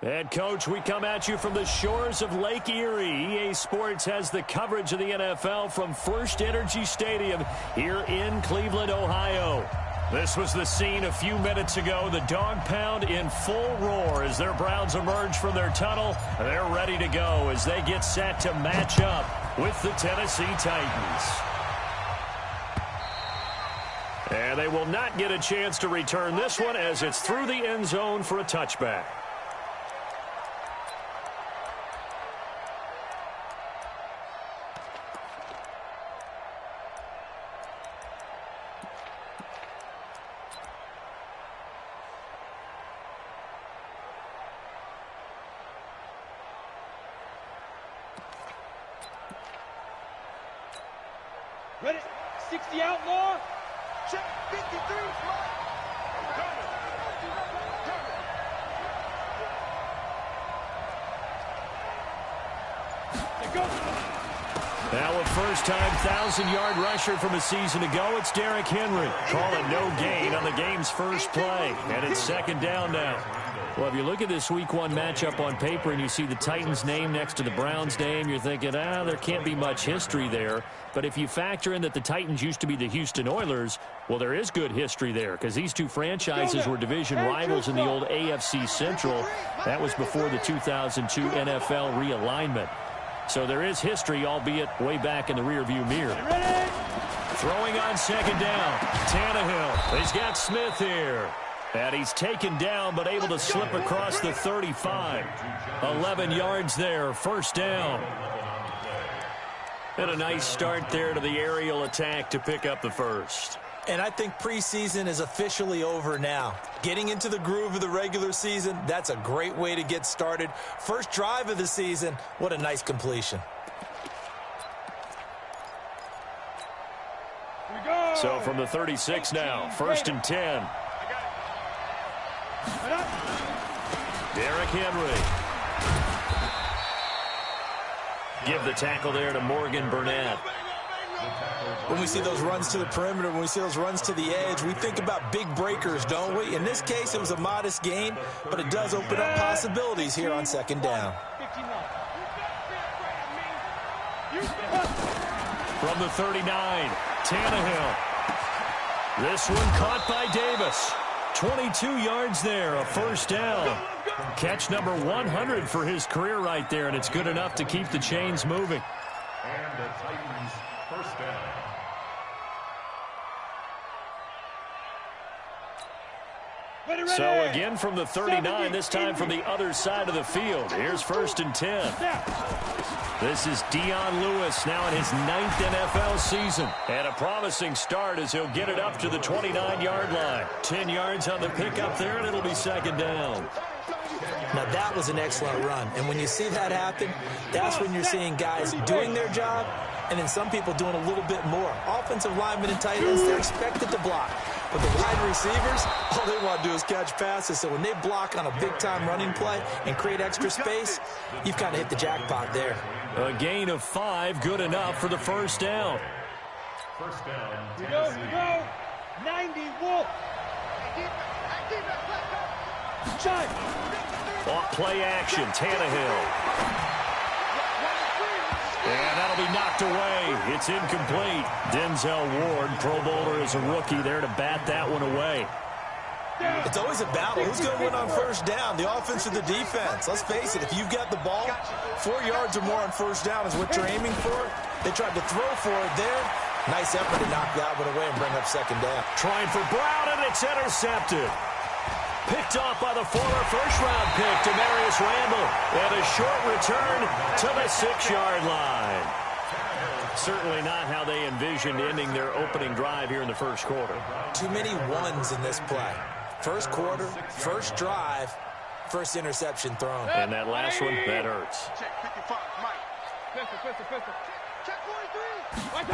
And, Coach, we come at you from the shores of Lake Erie. EA Sports has the coverage of the NFL from First Energy Stadium here in Cleveland, Ohio. This was the scene a few minutes ago. The dog pound in full roar as their Browns emerge from their tunnel. They're ready to go as they get set to match up with the Tennessee Titans. And they will not get a chance to return this one as it's through the end zone for a touchback. Ready? 60 outlaw. Check 53. Now a first-time 1,000-yard rusher from a season ago, it's Derrick Henry. Calling no gain on the game's first play. And it's second down now. Well, if you look at this Week 1 matchup on paper and you see the Titans' name next to the Browns' name, you're thinking, there can't be much history there. But if you factor in that the Titans used to be the Houston Oilers, well, there is good history there because these two franchises were division rivals in the old AFC Central. That was before the 2002 NFL realignment. So there is history, albeit way back in the rearview mirror. Throwing on second down, Tannehill. He's got Smith here. And he's taken down but able to slip across the 35. 11 yards there, first down. And a nice start there to the aerial attack to pick up the first. And I think preseason is officially over now. Getting into the groove of the regular season, that's a great way to get started. First drive of the season, what a nice completion. So from the 36 now, first and 10. Derrick Henry. Give the tackle there to Morgan Burnett. When we see those runs to the perimeter, when we see those runs to the edge, we think about big breakers, don't we? In this case, it was a modest gain, but it does open up possibilities here on second down. From the 39, Tannehill. This one caught by Davis. 22 yards there, a first down. Catch number 100 for his career right there, and it's good enough to keep the chains moving. And the Titans first down. So again from the 39, this time from the other side of the field. Here's first and 10. This is Dion Lewis now in his 9th NFL season. And a promising start as he'll get it up to the 29-yard line. 10 yards on the pickup there, and it'll be second down. Now, that was an excellent run. And when you see that happen, that's when you're seeing guys doing their job and then some people doing a little bit more. Offensive linemen and tight ends, they're expected to block. But the wide receivers, all they want to do is catch passes. So when they block on a big-time running play and create extra space, you've kind of hit the jackpot there. A gain of 5, good enough for the first down. First down. We go. 90 Wolf. Shot. Off play action, Tannehill. And that'll be knocked away. It's incomplete. Denzel Ward, Pro Bowler as a rookie there to bat that one away. It's always a battle. Who's going to win on first down, the offense or the defense? Let's face it, if you've got the ball, 4 yards or more on first down is what you're aiming for. They tried to throw for it there. Nice effort to knock that one away and bring up second down. Trying for Brown, and it's intercepted. Picked off by the former first-round pick, Demarius Randall. And a short return to the 6-yard line. Certainly not how they envisioned ending their opening drive here in the first quarter. Too many ones in this play. First quarter, first drive, first interception thrown. And that last one, that hurts. Check 55, Mike. Pistol. Check 43.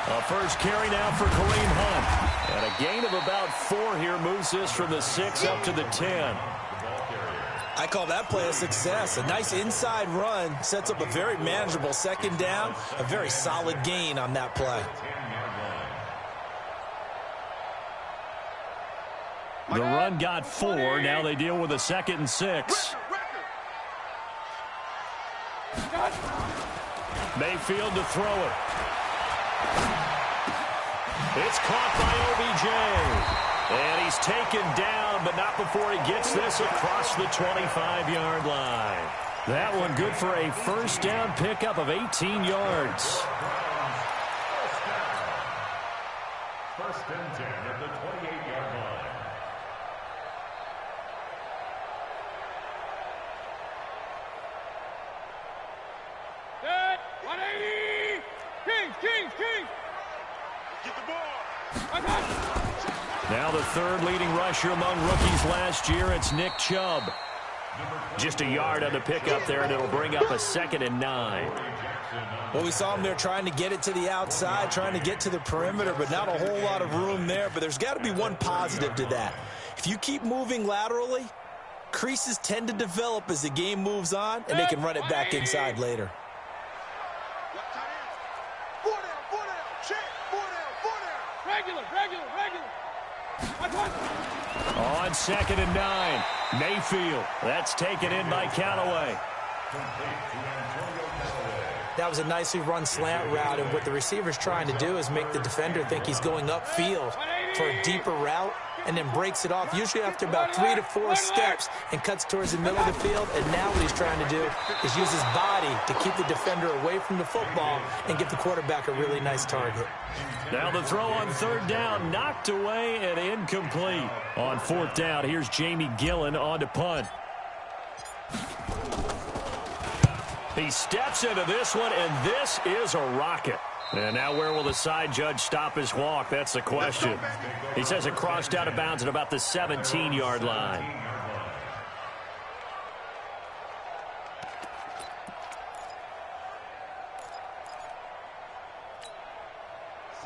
A first carry now for Kareem Hunt. And a gain of about 4 here moves this from the 6 up to the 10. I call that play a success. A nice inside run sets up a very manageable second down. A very solid gain on that play. The run got 4. Now they deal with a 2nd and 6. Mayfield to throw it. It's caught by OBJ. And he's taken down, but not before he gets this across the 25-yard line. That one good for a first down pickup of 18 yards. First and 10 at the 28-yard line. Set, 180. Kings. Get the ball. Now the third leading rusher among rookies last year, it's Nick Chubb. Just a yard on the pickup there, and it'll bring up a 2nd and 9. Well, we saw him there trying to get it to the outside, trying to get to the perimeter, but not a whole lot of room there. But there's got to be one positive to that. If you keep moving laterally, creases tend to develop as the game moves on, and they can run it back inside later. Regular. On 2nd and 9, Mayfield. That's taken in by Callaway. That was a nicely run slant route, and what the receiver's trying to do is make the defender think he's going upfield for a deeper route, and then breaks it off, usually after about 3 to 4 steps, and cuts towards the middle of the field. And now what he's trying to do is use his body to keep the defender away from the football and give the quarterback a really nice target. Now the throw on 3rd down, knocked away and incomplete. On 4th down, here's Jamie Gillen on to punt. He steps into this one, and this is a rocket. And now where will the side judge stop his walk? That's the question. He says it crossed out of bounds at about the 17-yard line.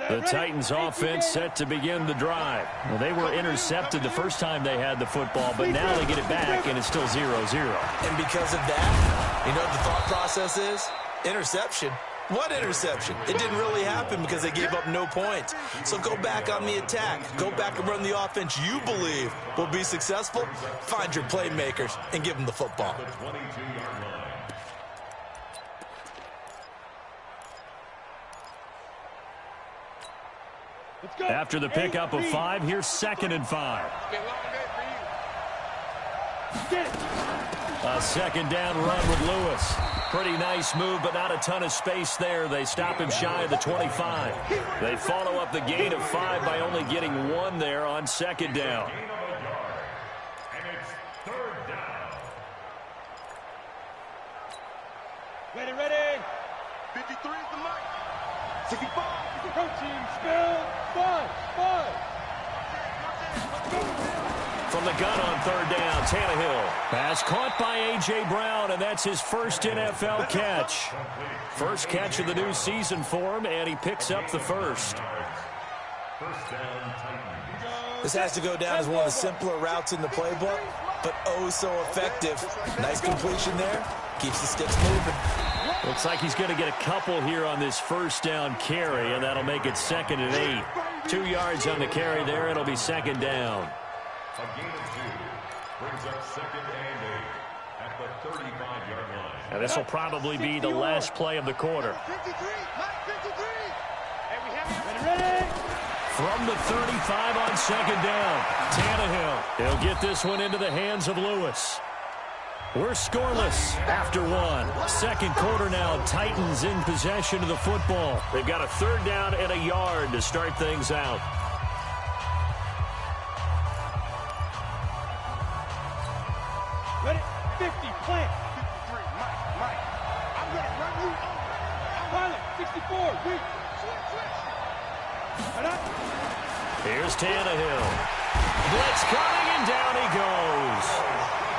The Titans offense set to begin the drive. Well, they were intercepted the first time they had the football, but now they get it back, and it's still 0-0. And because of that, you know what the thought process is? Interception. What interception? It didn't really happen because they gave up no points. So go back on the attack. Go back and run the offense you believe will be successful. Find your playmakers and give them the football. After the pickup of 5, here's 2nd and 5. A 2nd down run with Lewis. Pretty nice move, but not a ton of space there. They stop him shy of the 25. They follow up the gain of 5 by only getting 1 there on 2nd down. And it's 3rd down. Ready. 53 is the mic. 65. Coaching spell. 5. From the gun on 3rd down, Tannehill. Pass caught by A.J. Brown, and that's his first NFL catch. First catch of the new season for him, and he picks up the first. This has to go down as one of the simpler routes in the playbook, but oh so effective. Nice completion there. Keeps the sticks moving. Looks like he's going to get a couple here on this first down carry, and that'll make it 2nd and 8. 2 yards on the carry there. It'll be 2nd down. A gain of 2 brings up 2nd and 8 at the 35-yard line. And this will probably be the last play of the quarter. 53. Hey, we have it. Ready. From the 35 on 2nd down, Tannehill. He'll get this one into the hands of Lewis. We're scoreless after 1. 2nd quarter now. Titans in possession of the football. They've got a 3rd down and a yard to start things out. Ready. 50. Plant. 53. Mike. I'm going to run you over. Pilot. 64. Weak. Here's Tannehill. Blitz coming, and down he goes.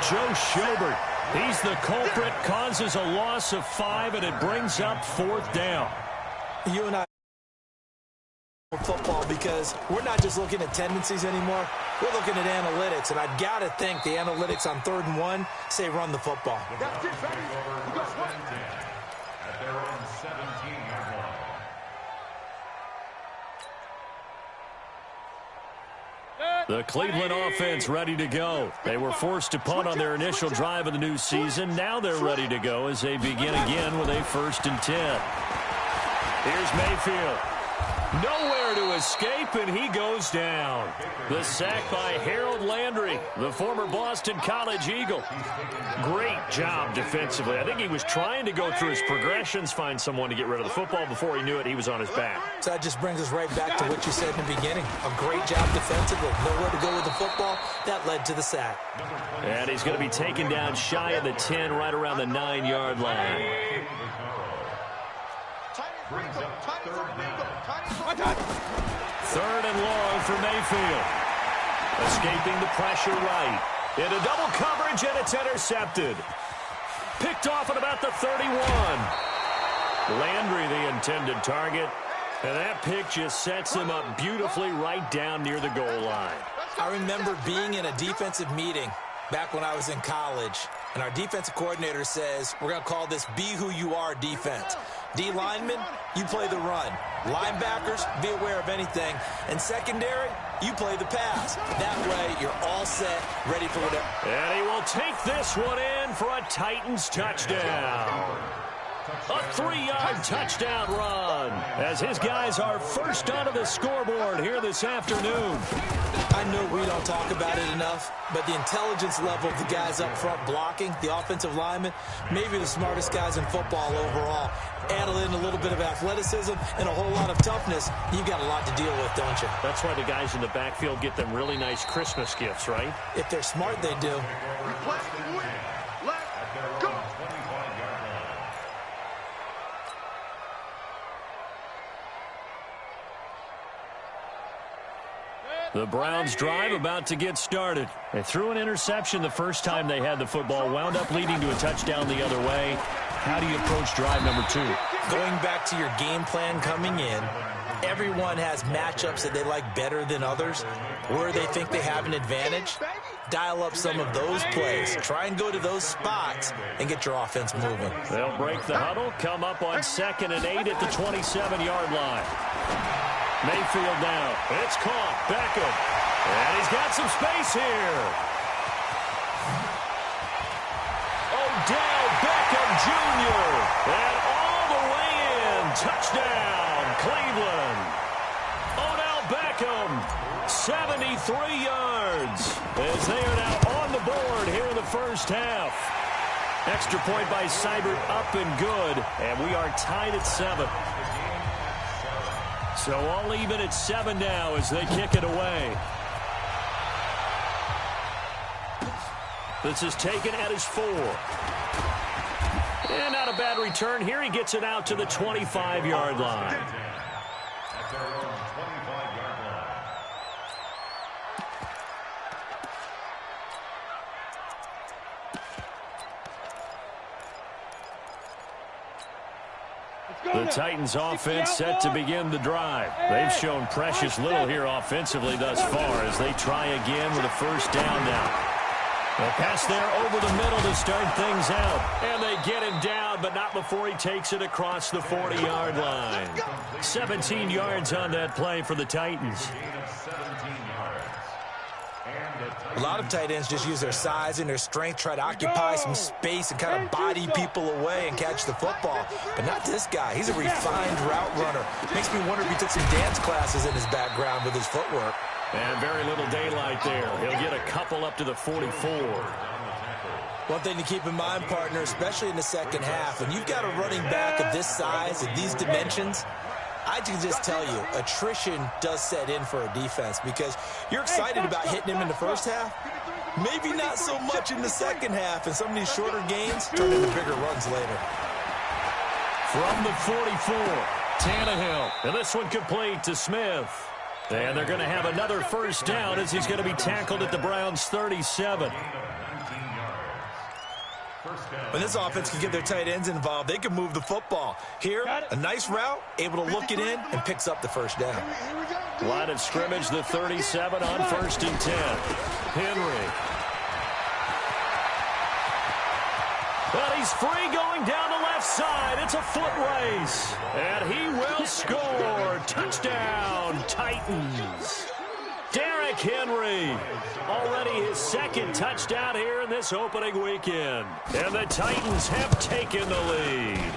Joe Schobert, he's the culprit, causes a loss of 5, and it brings up 4th down. You and I football because we're not just looking at tendencies anymore. We're looking at analytics, and I've got to think the analytics on 3rd and 1 say run the football. That's it, baby. We go. At their own 17-yard line. The Cleveland offense ready to go. They were forced to punt on their initial drive of the new season. Now they're ready to go as they begin again with a 1st and 10. Here's Mayfield. Nowhere to escape, and he goes down. The sack by Harold Landry, the former Boston College Eagle. Great job defensively. I think he was trying to go through his progressions, find someone to get rid of the football. Before he knew it, he was on his back. So that just brings us right back to what you said in the beginning. A great job defensively. Nowhere to go with the football. That led to the sack. And he's going to be taken down shy of the 10, right around the 9-yard line. Third and long for Mayfield. Escaping the pressure right. Into double coverage, and it's intercepted. Picked off at about the 31. Landry, the intended target. And that pick just sets him up beautifully right down near the goal line. I remember being in a defensive meeting back when I was in college, and our defensive coordinator says, we're going to call this Be Who You Are defense. D linemen, you play the run. Linebackers, be aware of anything. And secondary, you play the pass. That way, you're all set, ready for whatever. And he will take this one in for a Titans touchdown. A 3-yard touchdown run as his guys are first onto the scoreboard here this afternoon. I know we don't talk about it enough, but the intelligence level of the guys up front blocking, the offensive linemen, maybe the smartest guys in football overall. Add in a little bit of athleticism and a whole lot of toughness, you've got a lot to deal with, don't you? That's why the guys in the backfield get them really nice Christmas gifts, right? If they're smart, they do. The Browns drive about to get started. They threw an interception the first time they had the football, wound up leading to a touchdown the other way. How do you approach drive number 2? Going back to your game plan coming in, everyone has matchups that they like better than others, where they think they have an advantage. Dial up some of those plays. Try and go to those spots and get your offense moving. They'll break the huddle, come up on 2nd and 8 at the 27-yard line. Mayfield now. It's caught. Beckham. And he's got some space here. Odell Beckham Jr. And all the way in. Touchdown, Cleveland. Odell Beckham, 73 yards. As they are now on the board here in the first half. Extra point by Seibert up and good. And we are tied at 7. So all even at 7 now as they kick it away. This is taken at his 4. And not a bad return here. He gets it out to the 25-yard line. The Titans offense set to begin the drive. They've shown precious little here offensively thus far as they try again with a first down now. A pass there over the middle to start things out. And they get him down, but not before he takes it across the 40-yard line. 17 yards on that play for the Titans. A lot of tight ends just use their size and their strength, try to occupy some space and kind of body people away and catch the football. But not this guy. He's a refined route runner. Makes me wonder if he took some dance classes in his background with his footwork. And very little daylight there. He'll get a couple up to the 44. One thing to keep in mind, partner, especially in the second half, when you've got a running back of this size, of these dimensions, I can just tell you, attrition does set in for a defense because you're excited about hitting him in the first half. Maybe not so much in the second half, and some of these shorter gains turn into bigger runs later. From the 44, Tannehill. And this one complete to Smith. And they're going to have another first down as he's going to be tackled at the Browns' 37. When this offense can get their tight ends involved, they can move the football. Here, a nice route, able to look it in, and picks up the first down. Line of scrimmage, the 37 on 1st and 10. Henry. But he's free going down the left side. It's a foot race. And he will score. Touchdown, Titans. Derrick Henry. Already his second touchdown here in this opening weekend. And the Titans have taken the lead.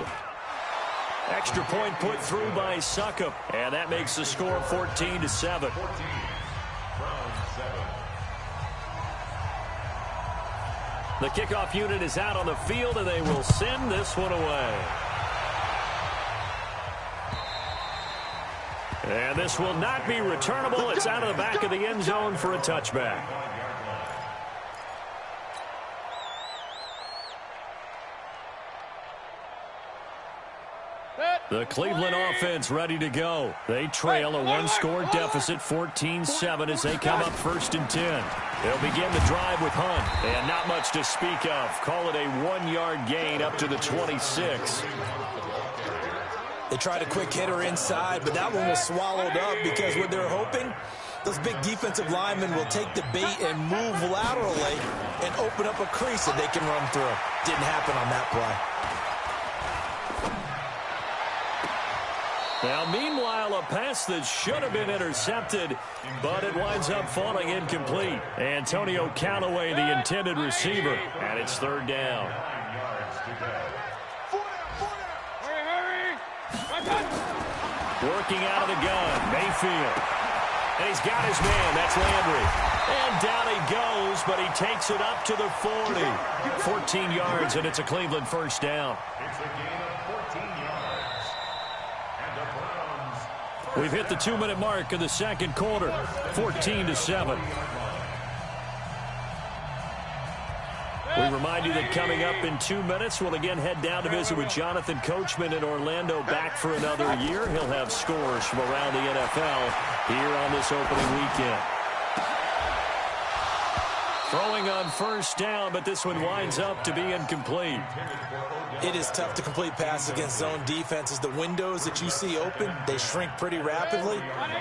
Extra point put through by Succop. And that makes the score 14-7. The kickoff unit is out on the field, and they will send this one away. And this will not be returnable. It's out of the back of the end zone for a touchback. The Cleveland offense ready to go. They trail a one-score deficit, 14-7, as they come up 1st and 10. They'll begin the drive with Hunt, and not much to speak of. Call it a 1-yard gain up to the 26. They tried a quick hitter inside, but that one was swallowed up because what they're hoping, those big defensive linemen will take the bait and move laterally and open up a crease that they can run through. Didn't happen on that play. Now, meanwhile, a pass that should have been intercepted, but it winds up falling incomplete. Antonio Callaway, the intended receiver, and it's 3rd down. Working out of the gun, Mayfield. And he's got his man, that's Landry. And down he goes, but he takes it up to the 40. 14 yards, and it's a Cleveland 1st down. It's a gain of 14 yards. And the Browns. We've hit the 2-minute mark of the second quarter, 14-7. We remind you that coming up in 2 minutes, we'll again head down to visit with Jonathan Coachman in Orlando, back for another year. He'll have scores from around the NFL here on this opening weekend. Throwing on 1st down, but this one winds up to be incomplete. It is tough to complete passes against zone defenses. The windows that you see open, they shrink pretty rapidly.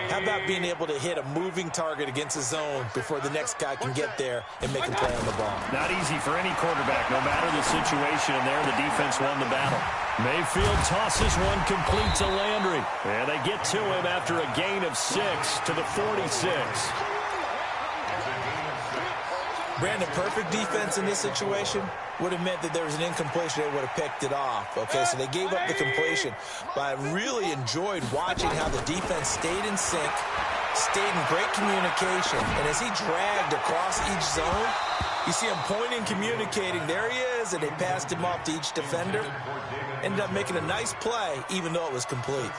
How about being able to hit a moving target against a zone before the next guy can get there and make a play on the ball? Not easy for any quarterback, no matter the situation, and there the defense won the battle. Mayfield tosses one complete to Landry. And they get to him after a gain of 6 to the 46. Brandon, perfect defense in this situation would have meant that there was an incompletion. They would have picked it off. Okay, so they gave up the completion. But I really enjoyed watching how the defense stayed in sync, stayed in great communication. And as he dragged across each zone, you see him pointing, communicating. There he is, and they passed him off to each defender. Ended up making a nice play, even though it was complete.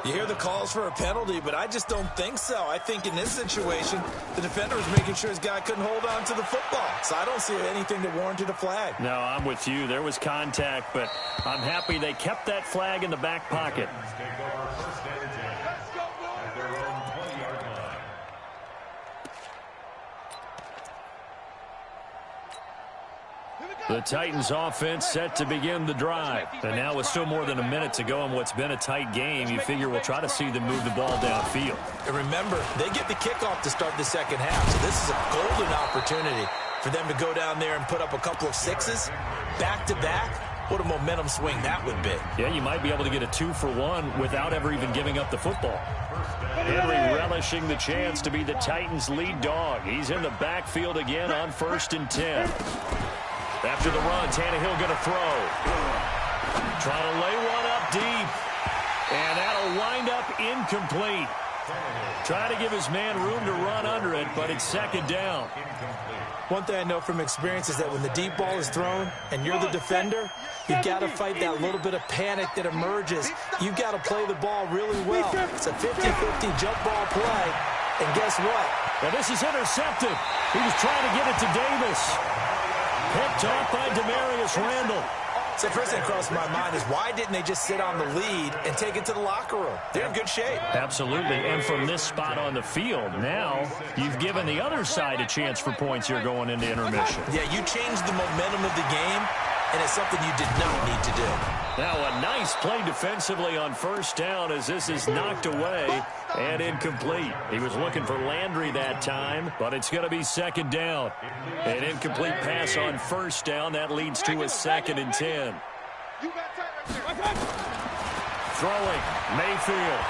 You hear the calls for a penalty, but I just don't think so. I think in this situation, the defender was making sure his guy couldn't hold on to the football. So I don't see anything that warranted a flag. No, I'm with you. There was contact, but I'm happy they kept that flag in the back pocket. The Titans offense set to begin the drive. And now with still more than a minute to go in what's been a tight game, you figure we'll try to see them move the ball downfield. And remember, they get the kickoff to start the second half, so this is a golden opportunity for them to go down there and put up a couple of sixes back-to-back. What a momentum swing that would be. Yeah, you might be able to get a 2-for-1 without ever even giving up the football. Henry relishing the chance to be the Titans' lead dog. He's in the backfield again on 1st and 10. After the run, Tannehill going to throw. Trying to lay one up deep. And that'll wind up incomplete. Trying to give his man room to run under it, but it's 2nd down. One thing I know from experience is that when the deep ball is thrown and you're the defender, you've got to fight that little bit of panic that emerges. You've got to play the ball really well. It's a 50-50 jump ball play. And guess what? Well, this is intercepted. He was trying to get it to Davis. Picked off by Demarius Randall. So first thing crossed my mind is why didn't they just sit on the lead and take it to the locker room? They're in good shape. Absolutely. And from this spot on the field, now you've given the other side a chance for points here going into intermission. Yeah, you changed the momentum of the game, and it's something you did not need to do. Now a nice play defensively on 1st down as this is knocked away and incomplete. He was looking for Landry that time, but it's going to be 2nd down. An incomplete pass on 1st down. That leads to a 2nd and 10. Throwing, Mayfield.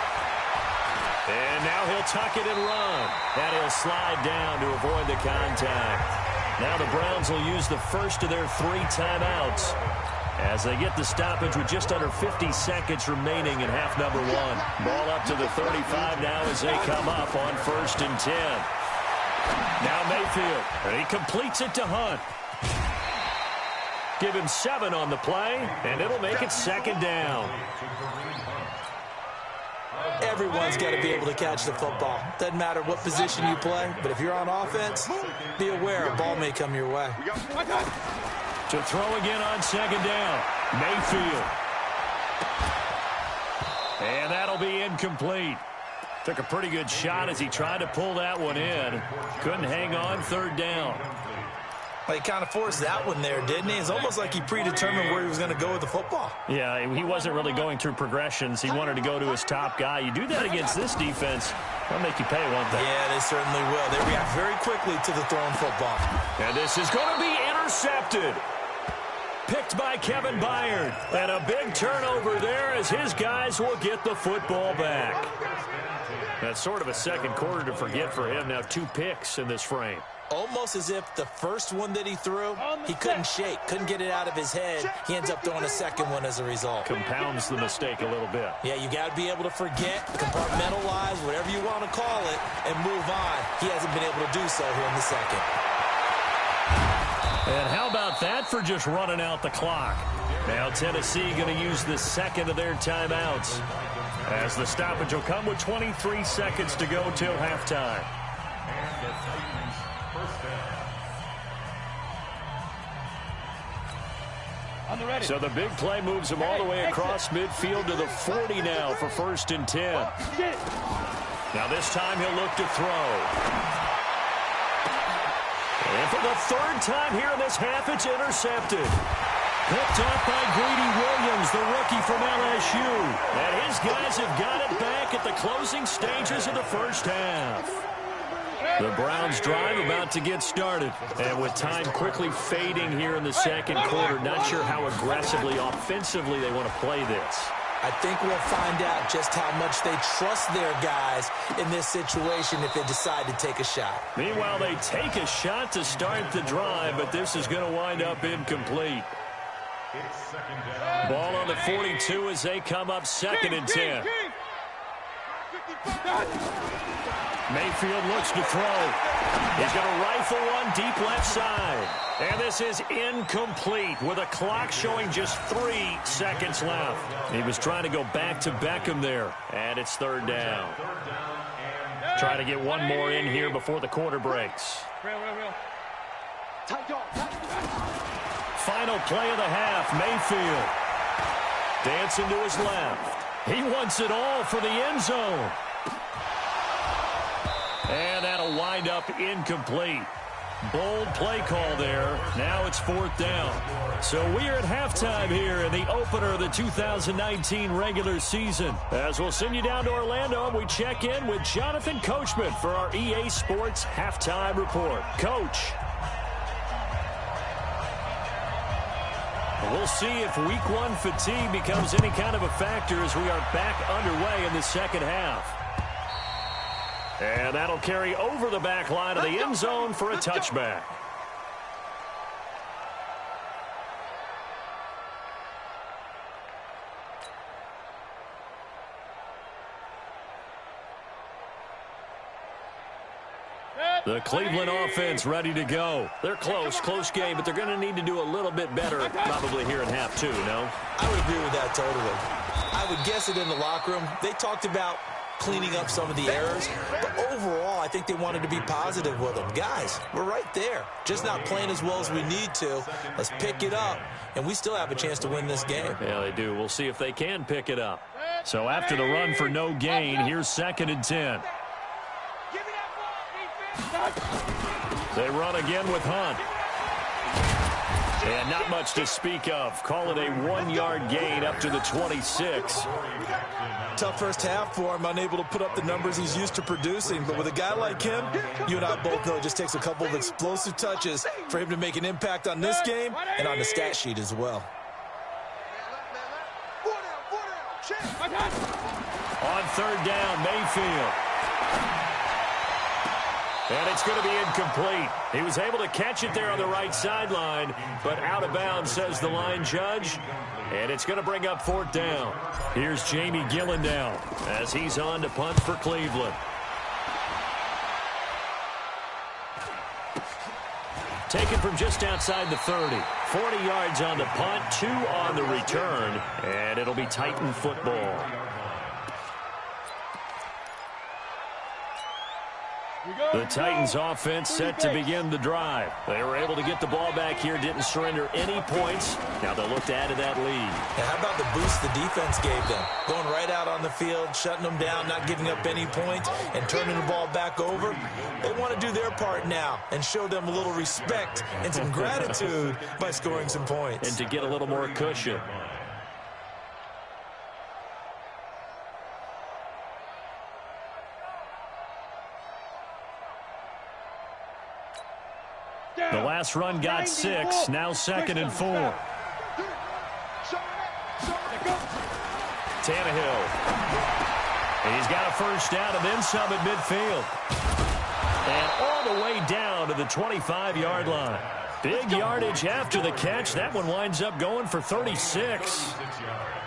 And now he'll tuck it and run. And he'll slide down to avoid the contact. Now the Browns will use the first of their 3 timeouts as they get the stoppage with just under 50 seconds remaining in half number 1. Ball up to the 35 now as they come up on 1st and 10. Now Mayfield, and he completes it to Hunt. Give him 7 on the play, and it'll make it 2nd down. Everyone's got to be able to catch the football. Doesn't matter what position you play, but if you're on offense, be aware a ball may come your way. To throw again on 2nd down, Mayfield. And that'll be incomplete. Took a pretty good shot as he tried to pull that one in. Couldn't hang on 3rd down. Well, he kind of forced that one there, didn't he? It's almost like he predetermined where he was going to go with the football. Yeah, he wasn't really going through progressions. He wanted to go to his top guy. You do that against this defense, they'll make you pay, won't they? Yeah, they certainly will. They react very quickly to the thrown football. And this is going to be intercepted. Picked by Kevin Byard. And a big turnover there as his guys will get the football back. That's sort of a second quarter to forget for him. Now 2 picks in this frame. Almost as if the first one that he threw, he couldn't shake, couldn't get it out of his head. He ends up throwing a second one as a result. Compounds the mistake a little bit. Yeah, you got to be able to forget, compartmentalize, whatever you want to call it, and move on. He hasn't been able to do so here in the second. And how about that for just running out the clock? Now Tennessee going to use the second of their timeouts, as the stoppage will come with 23 seconds to go till halftime. So the big play moves them all the way across midfield to the 40 now for 1st and 10. Now this time he'll look to throw. And for the 3rd time here in this half, it's intercepted. Picked off by Greedy Williams, the rookie from LSU. And his guys have got it back at the closing stages of the first half. The Browns drive about to get started. And with time quickly fading here in the second quarter, not sure how aggressively, offensively they want to play this. I think we'll find out just how much they trust their guys in this situation if they decide to take a shot. Meanwhile, they take a shot to start the drive, but this is going to wind up incomplete. Ball on the 42 as they come up 2nd and 10. Mayfield looks to throw. He's going to rifle one deep left side. And this is incomplete with a clock showing just 3 seconds left. He was trying to go back to Beckham there. And it's 3rd down. Try to get one more in here before the quarter breaks. Final play of the half, Mayfield. Dancing to his left. He wants it all for the end zone. And that'll wind up incomplete. Bold play call there. Now it's 4th down. So we are at halftime here in the opener of the 2019 regular season. As we'll send you down to Orlando, and we check in with Jonathan Coachman for our EA Sports Halftime Report. Coach. We'll see if week 1 fatigue becomes any kind of a factor as we are back underway in the second half. And that'll carry over the back line of the end zone for a touchback. The Cleveland offense ready to go. They're close game, but they're going to need to do a little bit better probably here in half 2, no? I would agree with that totally. I would guess it in the locker room. They talked about cleaning up some of the errors, but overall, I think they wanted to be positive with them. Guys, we're right there. Just not playing as well as we need to. Let's pick it up, and we still have a chance to win this game. Yeah, they do. We'll see if they can pick it up. So after the run for no gain, here's 2nd and 10. They run again with Hunt. And not much to speak of. Call it a 1-yard gain up to the 26. Tough first half for him, unable to put up the numbers he's used to producing. But with a guy like him, you and I both know it just takes a couple of explosive touches for him to make an impact on this game and on the stat sheet as well. On third down, Mayfield. And it's going to be incomplete. He was able to catch it there on the right sideline, but out of bounds, says the line judge. And it's going to bring up fourth down. Here's Jamie Gillen now as he's on to punt for Cleveland. Taken from just outside the 30. 40 yards on the punt, 2 on the return, and it'll be Titan football. The Titans offense set to begin the drive. They were able to get the ball back here, didn't surrender any points. Now they'll look to add to that lead. Now, how about the boost the defense gave them? Going right out on the field, shutting them down, not giving up any points, and turning the ball back over. They want to do their part now and show them a little respect and some gratitude by scoring some points. And to get a little more cushion. The last run got 6, now 2nd and 4. Tannehill. He's got a first down and then some at midfield. And all the way down to the 25-yard line. Big yardage after the catch. That one winds up going for 36.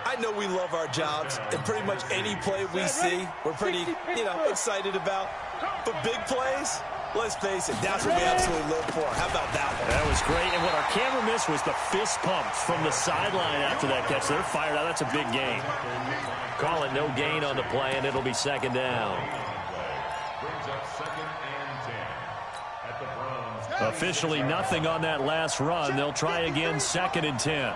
I know we love our jobs, and pretty much any play we see, we're pretty, excited about. But big plays, let's face it, that's what we absolutely live for. How about that one? That was great. And what our camera missed was the fist pump from the sideline after that catch. They're fired out. That's a big gain. Call it no gain on the play, and it'll be 2nd down. Officially nothing on that last run. They'll try again, 2nd and 10.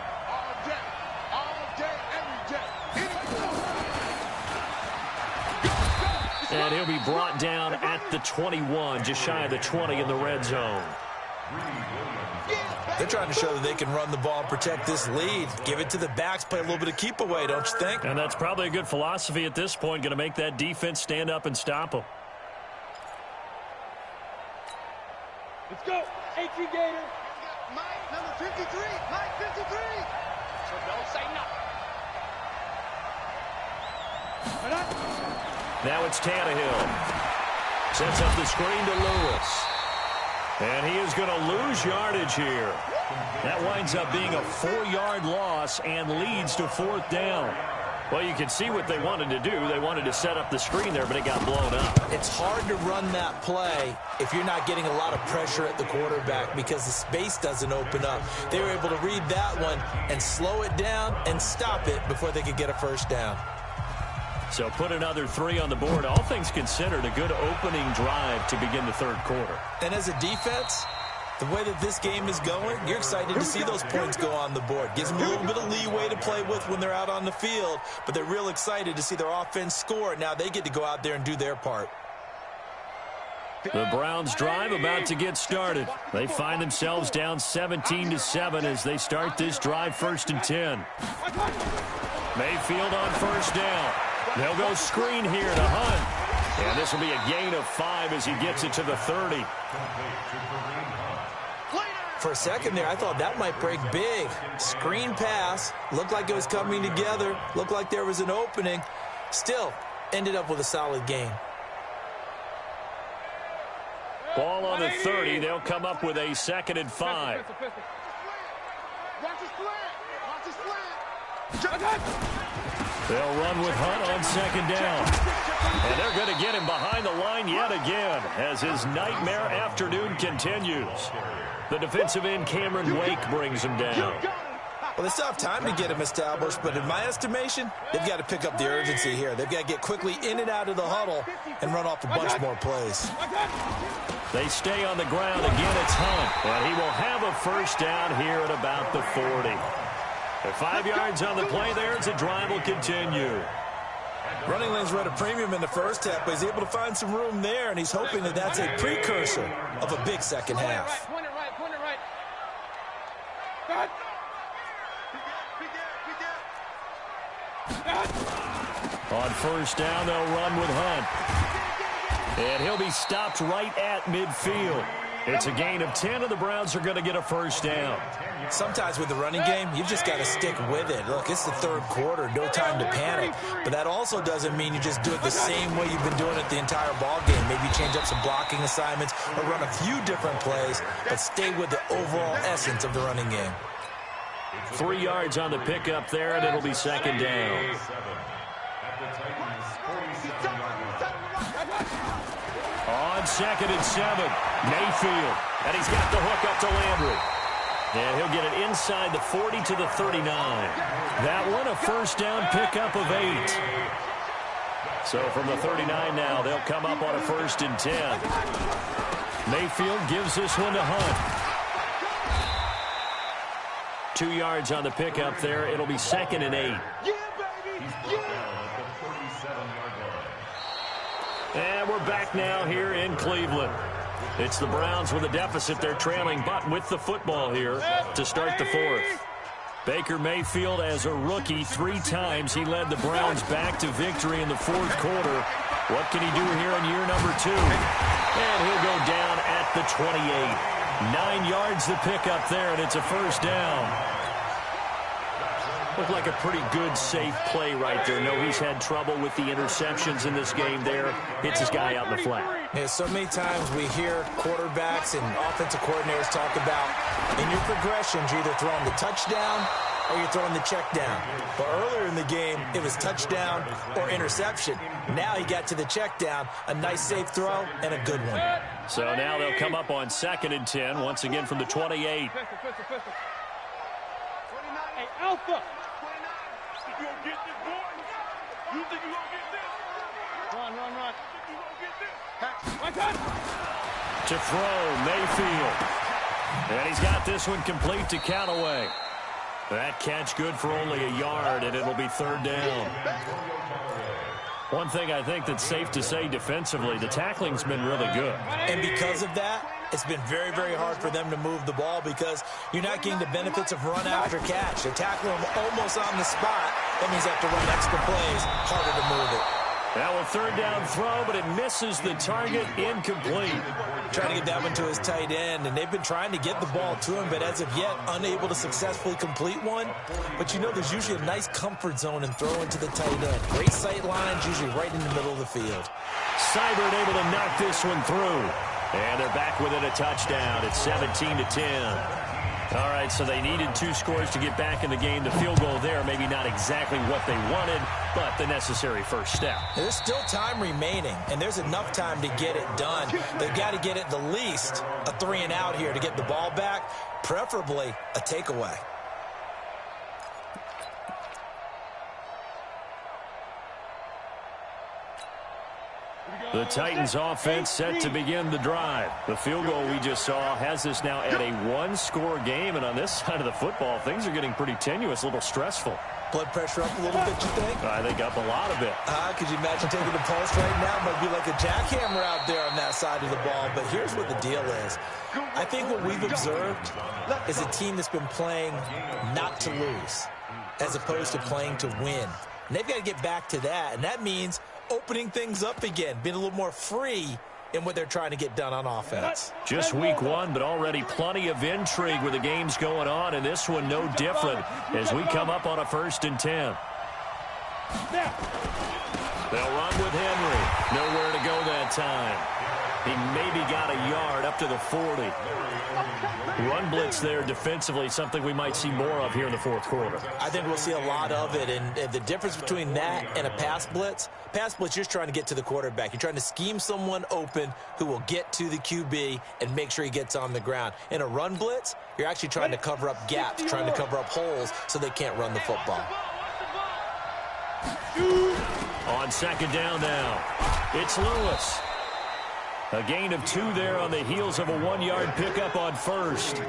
And he'll be brought down at the 21, just shy of the 20 in the red zone. They're trying to show that they can run the ball and protect this lead. Give it to the backs, play a little bit of keep away, don't you think? And that's probably a good philosophy at this point, going to make that defense stand up and stop them. Let's go, 18 Gator. Mike, number 53. Mike, 53. So don't say nothing. Now it's Tannehill. Sets up the screen to Lewis. And he is going to lose yardage here. That winds up being a 4-yard loss and leads to 4th down. Well, you can see what they wanted to do. They wanted to set up the screen there, but it got blown up. It's hard to run that play if you're not getting a lot of pressure at the quarterback because the space doesn't open up. They were able to read that one and slow it down and stop it before they could get a first down. So put another 3 on the board. All things considered, a good opening drive to begin the 3rd quarter. And as a defense, the way that this game is going, you're excited to see those points go on the board. Gives them a little bit of leeway to play with when they're out on the field, but they're real excited to see their offense score. Now they get to go out there and do their part. The Browns drive about to get started. They find themselves down 17-7 as they start this drive, 1st and 10. Mayfield on first down. They'll go screen here to Hunt. And this will be a gain of 5 as he gets it to the 30. For a second there, I thought that might break big. Screen pass. Looked like it was coming together. Looked like there was an opening. Still, ended up with a solid gain. Ball on the 30. They'll come up with a 2nd and 5. They'll run with Hunt on 2nd down. And they're going to get him behind the line yet again as his nightmare afternoon continues. The defensive end, Cameron Wake, brings him down. Well, they still have time to get him established, but in my estimation, they've got to pick up the urgency here. They've got to get quickly in and out of the huddle and run off a bunch more plays. They stay on the ground. Again, it's Hunt. And he will have a first down here at about the 40. At 5 yards on the play there, as the drive will continue. Running lanes were at a premium in the first half, but he's able to find some room there, and he's hoping that that's a precursor of a big second half. Point it right. On first down, they'll run with Hunt. And he'll be stopped right at midfield. It's a gain of 10, and the Browns are going to get a first down. Sometimes with the running game, you've just got to stick with it. Look, it's the third quarter, no time to panic. But that also doesn't mean you just do it the same way you've been doing it the entire ball game. Maybe change up some blocking assignments or run a few different plays, but stay with the overall essence of the running game. 3 yards on the pickup there, and it'll be second down. On 2nd and 7, Mayfield. And he's got the hook up to Landry. And he'll get it inside the 40 to the 39. That one a first down pickup of 8. So from the 39 now, they'll come up on a 1st and 10. Mayfield gives this one to Hunt. 2 yards on the pickup there. It'll be 2nd and 8. Yeah, baby! Yeah! And we're back now here in Cleveland. It's the Browns with a deficit. They're trailing, but with the football here to start the 4th. Baker Mayfield, as a rookie, 3 times he led the Browns back to victory in the 4th quarter. What can he do here in year number 2? And he'll go down at the 28. 9 yards the pickup there, and it's a first down. Looked like a pretty good, safe play right there. No, he's had trouble with the interceptions in this game there. Hits his guy out in the flat. Yeah, so many times we hear quarterbacks and offensive coordinators talk about in your progressions, you're either throwing the touchdown or you're throwing the check down. But earlier in the game, it was touchdown or interception. Now he got to the check down, a nice safe throw, and a good one. So now they'll come up on 2nd and 10, once again from the 28. Hey, Alpha! You gonna get this, boy? You think you gonna get this? Run. You gonna get this? My God! To throw, Mayfield. And he's got this one complete to Callaway. That catch good for only a yard, and it'll be 3rd down. One thing I think that's safe to say defensively, the tackling's been really good. And because of that, it's been very, very hard for them to move the ball because you're not getting the benefits of run after catch. They're tackling them almost on the spot. That means they have to run extra plays, harder to move it. Now a 3rd down throw, but it misses the target, incomplete. Trying to get that one to his tight end, and they've been trying to get the ball to him, but as of yet, unable to successfully complete one. But you know, there's usually a nice comfort zone in throwing to the tight end. Great sight lines, usually right in the middle of the field. Seibert able to knock this one through. And they're back within a touchdown. It's 17-10. All right, so they needed 2 scores to get back in the game. The field goal there, maybe not exactly what they wanted, but the necessary first step. There's still time remaining, and there's enough time to get it done. They've got to get at the least a 3-and-out here to get the ball back, preferably a takeaway. The Titans offense set to begin the drive. The field goal we just saw has us now at a 1-score game, and on this side of the football, things are getting pretty tenuous, a little stressful. Blood pressure up a little bit, you think? I think up a lot of it. Could you imagine taking the pulse right now? It might be like a jackhammer out there on that side of the ball, but here's what the deal is. I think what we've observed is a team that's been playing not to lose as opposed to playing to win. And they've got to get back to that, and that means opening things up again, being a little more free in what they're trying to get done on offense. Just week 1, but already plenty of intrigue with the games going on, and this one no different as we come up on a 1st and 10. They'll run with Henry. Nowhere to go that time. He maybe got a yard up to the 40. Run blitz there defensively, something we might see more of here in the 4th quarter. I think we'll see a lot of it, and the difference between that and a pass blitz, you're just trying to get to the quarterback. You're trying to scheme someone open who will get to the QB and make sure he gets on the ground. In a run blitz, you're actually trying to cover up gaps, trying to cover up holes so they can't run the football. On 2nd down now, it's Lewis. A gain of 2 there on the heels of a 1-yard pickup on 1st.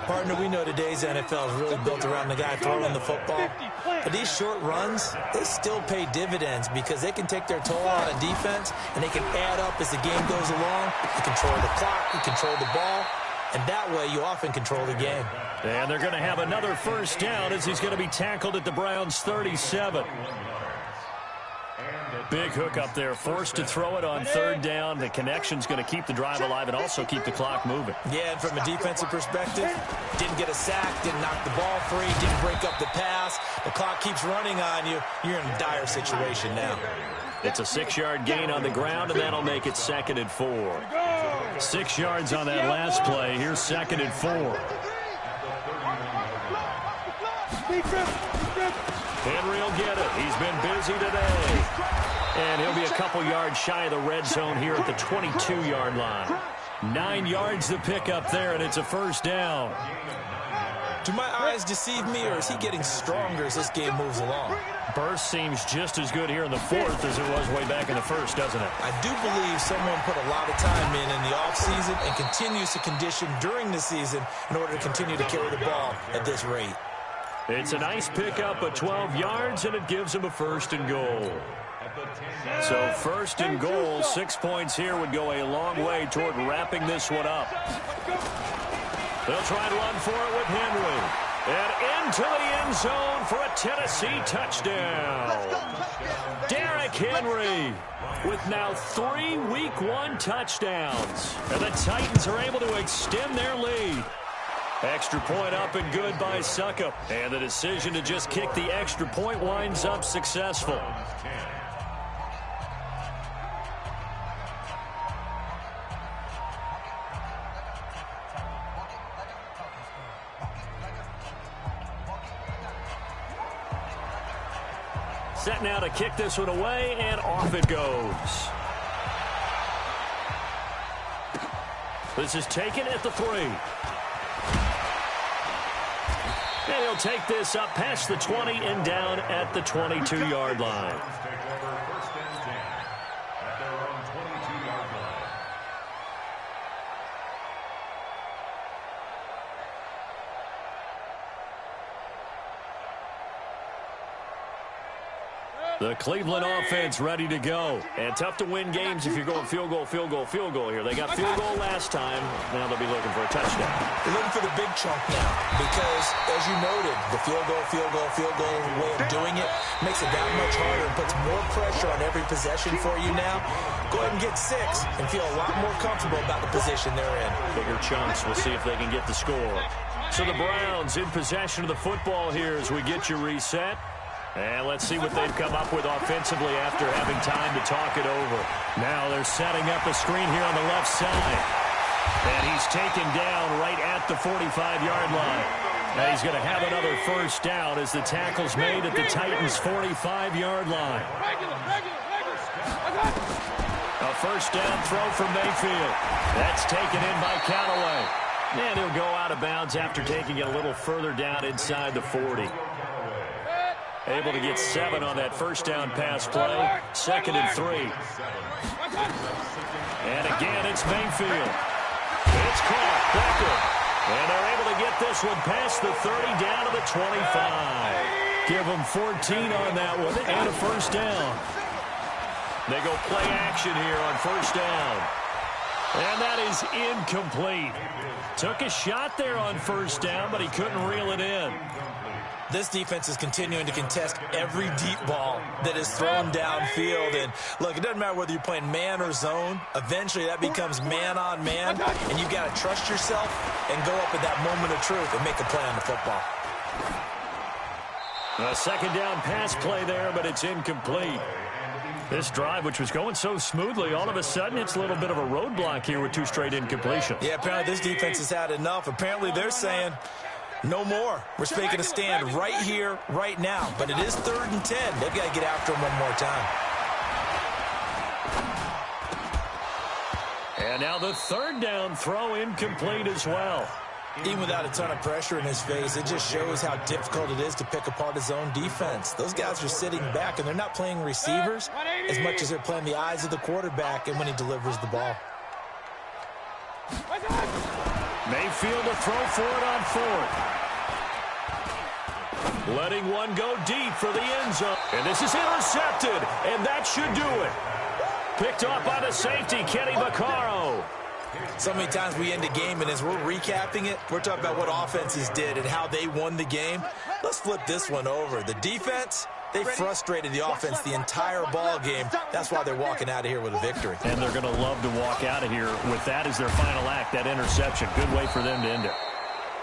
Partner, we know today's NFL is really built around the guy throwing the football. But these short runs, they still pay dividends because they can take their toll on a defense and they can add up as the game goes along. You control the clock, you control the ball, and that way you often control the game. And they're going to have another first down as he's going to be tackled at the Browns' 37. Big hook up there, forced to throw it on third down. The connection's going to keep the drive alive and also keep the clock moving. Yeah, and from a defensive perspective, didn't get a sack, didn't knock the ball free, didn't break up the pass. The clock keeps running on you. You're in a dire situation now. It's a 6-yard gain on the ground, and that'll make it 2nd and 4. 6 yards on that last play. Here's 2nd and 4. Henry will get it. He's been busy today. And he'll be a couple yards shy of the red zone here at the 22-yard line. 9 yards to pick up there, and it's a first down. Do my eyes deceive me, or is he getting stronger as this game moves along? Burst seems just as good here in the 4th as it was way back in the 1st, doesn't it? I do believe someone put a lot of time in the offseason and continues to condition during the season in order to continue to carry the ball at this rate. It's a nice pickup of 12 yards, and it gives him a 1st and goal. So 1st and goal, 6 points here would go a long way toward wrapping this one up. They'll try and run for it with Henry. And into the end zone for a Tennessee touchdown. Derrick Henry with now 3 Week 1 touchdowns. And the Titans are able to extend their lead. Extra point up and good by Succop. And the decision to just kick the extra point winds up successful. Set now to kick this one away, and off it goes. This is taken at the 3. And he'll take this up past the 20 and down at the 22-yard line. The Cleveland offense ready to go. And tough to win games if you're going field goal, field goal, field goal here. They got field goal last time. Now they'll be looking for a touchdown. They're looking for the big chunk now because, as you noted, the field goal way of doing it makes it that much harder and puts more pressure on every possession for you now. Go ahead and get 6 and feel a lot more comfortable about the position they're in. Bigger chunks. We'll see if they can get the score. So the Browns in possession of the football here as we get you reset. And let's see what they've come up with offensively after having time to talk it over. Now they're setting up a screen here on the left side. And he's taken down right at the 45-yard line. And he's going to have another first down as the tackle's made at the Titans' 45-yard line. A first down throw from Mayfield. That's taken in by Callaway. And he'll go out of bounds after taking it a little further down inside the 40. Able to get 7 on that first down pass play. 2nd and 3. And again, it's Mayfield. It's caught. Becker. And they're able to get this one past the 30 down to the 25. Give them 14 on that one and a first down. They go play action here on first down. And that is incomplete. Took a shot there on first down, but he couldn't reel it in. This defense is continuing to contest every deep ball that is thrown downfield. And, look, it doesn't matter whether you're playing man or zone. Eventually, that becomes man-on-man, and you've got to trust yourself and go up at that moment of truth and make a play on the football. A second down pass play there, but it's incomplete. This drive, which was going so smoothly, all of a sudden it's a little bit of a roadblock here with 2 straight incompletions. Yeah, apparently this defense has had enough. Apparently they're saying, no more. We're making a stand right here, right now. But it is 3rd and 10. They've got to get after him one more time. And now the 3rd down throw incomplete as well. Even without a ton of pressure in his face, it just shows how difficult it is to pick apart his own defense. Those guys are sitting back, and they're not playing receivers as much as they're playing the eyes of the quarterback and when he delivers the ball. Mayfield to throw for it on 4th. Letting one go deep for the end zone. And this is intercepted, and that should do it. Picked off by the safety, Kenny Vaccaro. So many times we end a game, and as we're recapping it, we're talking about what offenses did and how they won the game. Let's flip this one over. The defense, They frustrated the offense the entire ball game. That's why they're walking out of here with a victory. And they're going to love to walk out of here with that as their final act, that interception. Good way for them to end it.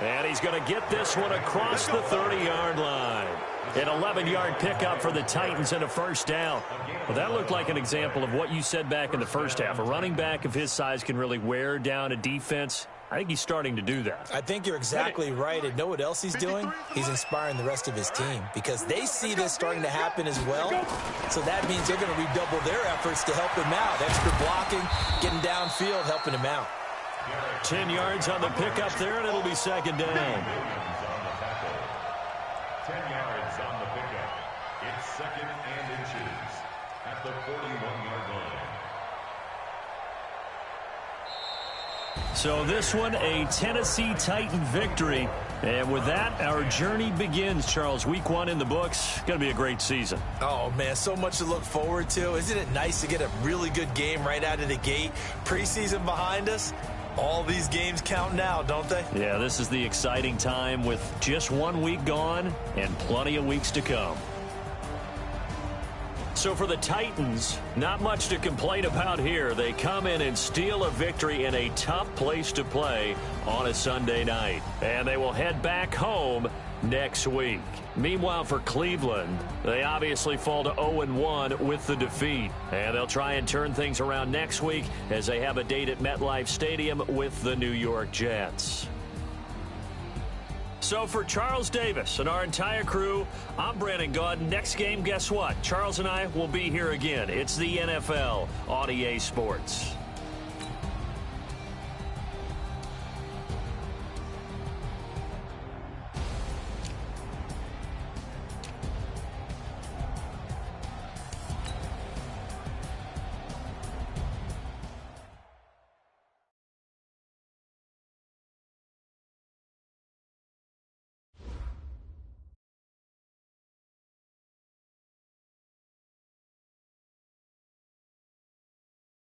And he's going to get this one across the 30-yard line. An 11-yard pickup for the Titans and a first down. Well, that looked like an example of what you said back in the first half. A running back of his size can really wear down a defense. I think he's starting to do that. I think you're exactly right. And know what else he's doing? He's inspiring the rest of his team because they see this starting to happen as well. So that means they're going to redouble their efforts to help him out. Extra blocking, getting downfield, helping him out. 10 yards on the pickup there, and it'll be second down. 10 yards on the pickup. It's second and inches at the 41-yard line. So this one, a Tennessee Titan victory. And with that, our journey begins, Charles. Week 1 in the books. Going to be a great season. Oh, man, so much to look forward to. Isn't it nice to get a really good game right out of the gate? Preseason behind us. All these games count now, don't they? Yeah, this is the exciting time with just 1 week gone and plenty of weeks to come. So for the Titans, not much to complain about here. They come in and steal a victory in a tough place to play on a Sunday night. And they will head back home next week. Meanwhile, for Cleveland, they obviously fall to 0-1 with the defeat. And they'll try and turn things around next week as they have a date at MetLife Stadium with the New York Jets. So for Charles Davis and our entire crew, I'm Brandon Gaudin. Next game, guess what? Charles and I will be here again. It's the NFL on EA Sports.